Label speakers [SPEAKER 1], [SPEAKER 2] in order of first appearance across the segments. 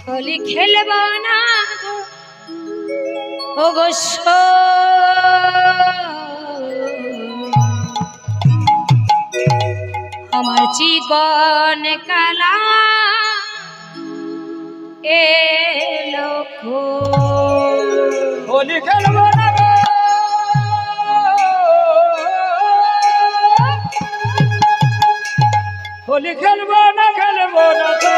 [SPEAKER 1] होली खेलबो ना ओ गोसो আমার চিকন কালা এলো
[SPEAKER 2] होली खेलबो ना गो होली खेलबो ना तो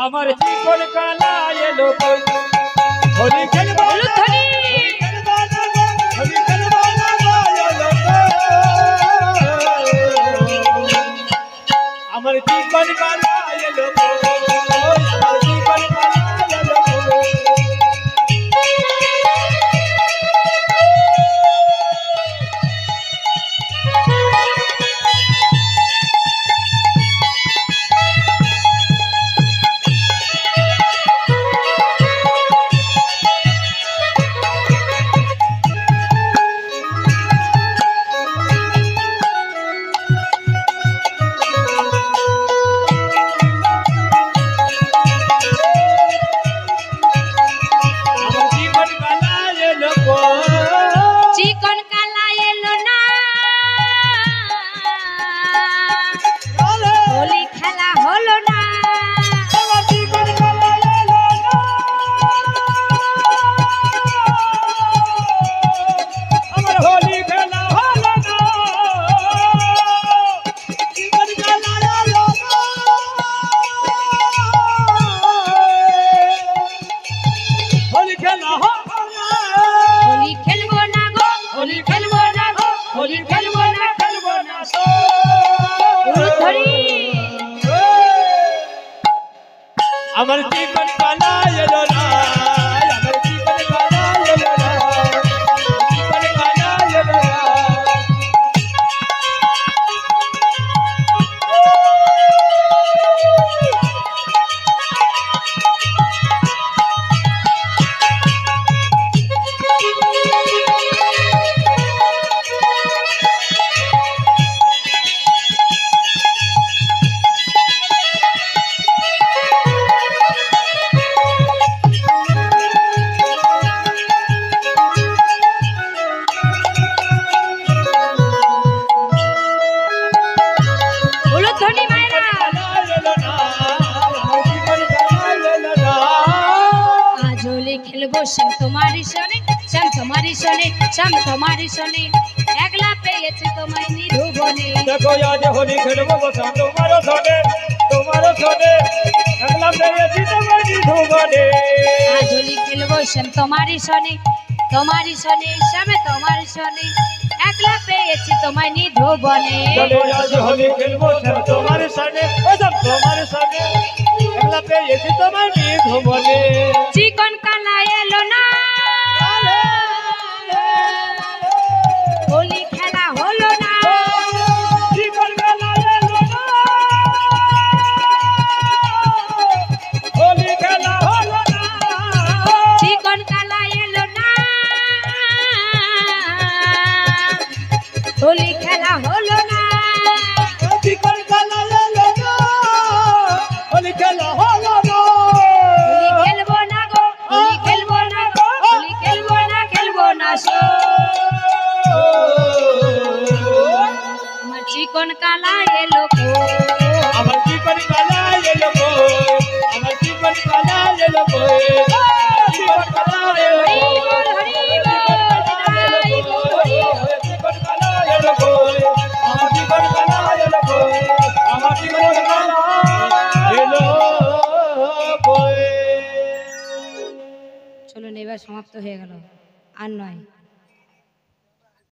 [SPEAKER 2] আমার চিকন কালা এলো কই হোলি খেলবো
[SPEAKER 1] ধনি
[SPEAKER 2] হোলি খেলবো না এলো আমার চিকন কালা এলো আমার চিকন কালা এলো
[SPEAKER 1] চিকন কালা এলো না হোলি খেলা হলো না
[SPEAKER 2] আমার হোলি খেলা হলো না চিকন কালা এলো হোলি খেলা হলো না
[SPEAKER 1] হোলি খেলবো না গো হোলি খেলবো না গো হোলি খেলবো না ধরি
[SPEAKER 2] আমার চিকন কালা এলো না আমার চিকন কালা এলো না চিকন কালা এলো না
[SPEAKER 1] ধনি মায়েরা আজ হোলি খেলবো শ্যাম তোমারই সনে শ্যাম তোমারই সনে শ্যাম তোমারই সনে একলা পেয়েছে তোমায় নিধুবনে
[SPEAKER 2] দেখো আজ হোলি খেলবো বসাম তোমার সনে একলা পেয়েছি তোমার নিধুবনে
[SPEAKER 1] আজ হোলি খেলবো শ্যাম তোমারই সনে শ্যামে তোমারই সনে একলা পেয়েছি তোমায় নিধুবনে
[SPEAKER 2] চলো আজ হোলি খেলবো তোমার সনে একলা পেয়েছি তোমার নিধুবনে
[SPEAKER 1] চিকন কালা এলো না হোলি খেলা হলো না
[SPEAKER 2] চিকন কালা এলো না হোলি খেলা হলো না
[SPEAKER 1] চিকন কালা এলো না হোলি খেলা হলো না
[SPEAKER 2] চিকন কালা এলো না হোলি খেলা হলো না
[SPEAKER 1] হোলি খেলবো না গো হোলি খেলবো না গো হোলি খেলবো না সো আমার চিকন কালা এলো গো
[SPEAKER 2] আমার চিকন কালা এলো গো আমার চিকন কালা এলো গো চিকন কালা এলো চিকন কালা এলো গো আমার চিকন কালা এলো গো আমার চিকন কালা এলো গো
[SPEAKER 1] চলুন এবার সমাপ্ত হয়ে গেল আর নয়।